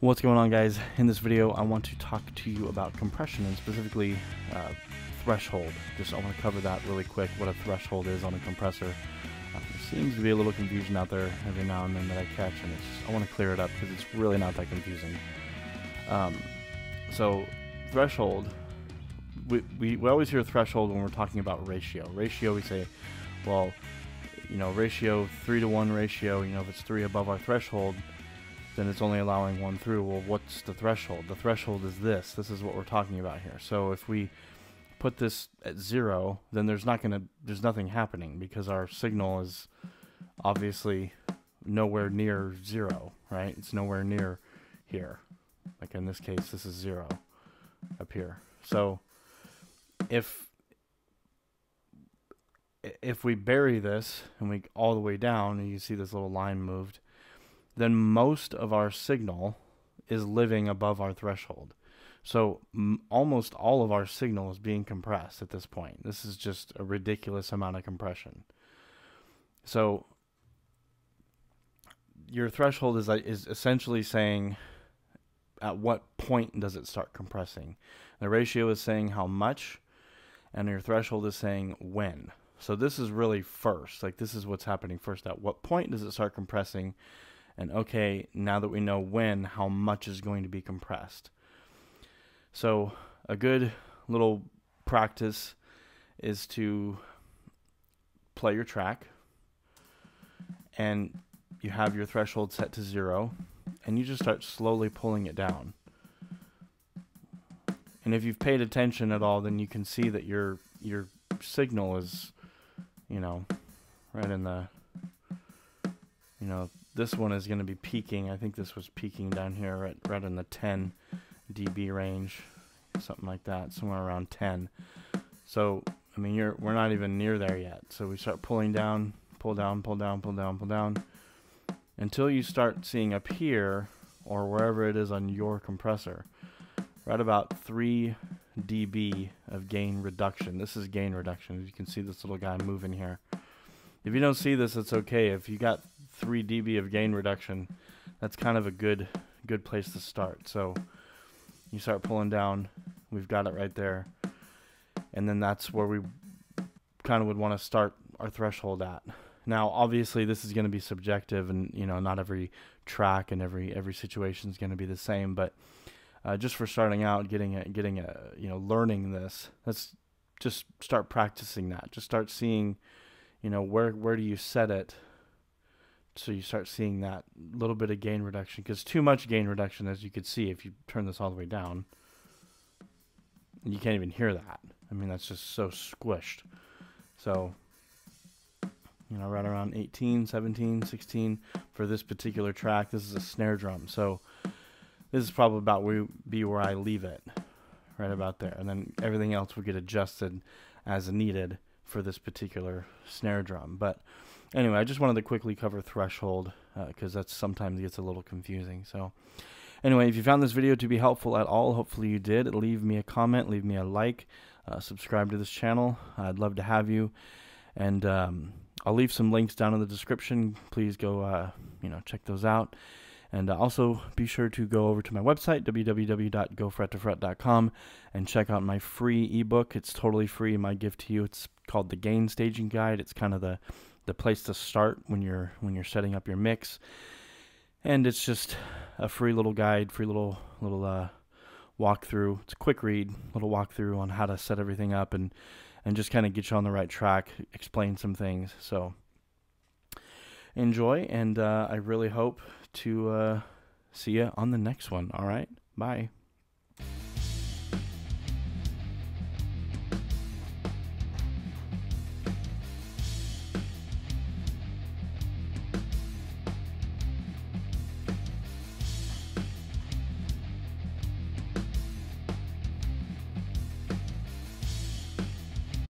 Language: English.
What's going on, guys? In this video I want to talk to you about compression and specifically threshold. I want to cover that really quick, what a threshold is on a compressor. There seems to be a little confusion out there every now and then that I catch, and I want to clear it up because it's really not that confusing. So threshold, we always hear threshold when we're talking about ratio. Ratio, we say, well, ratio 3-to-1 ratio, if it's 3 above our threshold, then it's only allowing 1 through. Well, what's the threshold? The threshold is this. This is what we're talking about here. So if we put this at 0, then there's nothing happening because our signal is obviously nowhere near 0, right? It's nowhere near here. Like in this case, this is 0 up here. So if we bury this and we all the way down, and you see this little line moved, then most of our signal is living above our threshold. So almost all of our signal is being compressed at this point. This is just a ridiculous amount of compression. So your threshold is essentially saying at what point does it start compressing. The ratio is saying how much, and your threshold is saying when. So this is really first. Like, this is what's happening first. At what point does it start compressing? And okay, now that we know when, how much is going to be compressed. So a good little practice is to play your track, and you have your threshold set to 0, and you just start slowly pulling it down. And if you've paid attention at all, then you can see that your signal is, right in the, this one is going to be peaking. I think this was peaking down here right in the 10 dB range, something like that, somewhere around 10. So, I mean, we're not even near there yet. So we start pulling down, pull down, pull down, pull down, pull down, until you start seeing up here, or wherever it is on your compressor, right about 3 dB of gain reduction. This is gain reduction. As you can see this little guy moving here. If you don't see this, it's okay. If you got 3 dB of gain reduction, that's kind of a good place to start. So you start pulling down, we've got it right there, and then that's where we kind of would want to start our threshold at. Now obviously this is going to be subjective, and not every track and every situation is going to be the same, but just for starting out, learning this, let's just start practicing that. Just start seeing, where do you set it, so you start seeing that little bit of gain reduction. Because too much gain reduction, as you could see, if you turn this all the way down, you can't even hear that. I mean, that's just so squished. So, right around 18, 17, 16 for this particular track. This is a snare drum, so this is probably about where I leave it, right about there. And then everything else will get adjusted as needed for this particular snare drum. But anyway, I just wanted to quickly cover threshold because that sometimes gets a little confusing. So anyway, if you found this video to be helpful at all, hopefully you did, leave me a comment, leave me a like, subscribe to this channel. I'd love to have you. And I'll leave some links down in the description. Please go check those out. And also be sure to go over to my website, www.gofrettofret.com, and check out my free ebook. It's totally free, my gift to you. It's called the Gain Staging Guide. It's kind of the place to start when you're setting up your mix. And it's just a free little guide, free little walkthrough. It's a quick read, little walkthrough on how to set everything up and just kind of get you on the right track, explain some things. So enjoy, and I really hope to see you on the next one. All right, bye.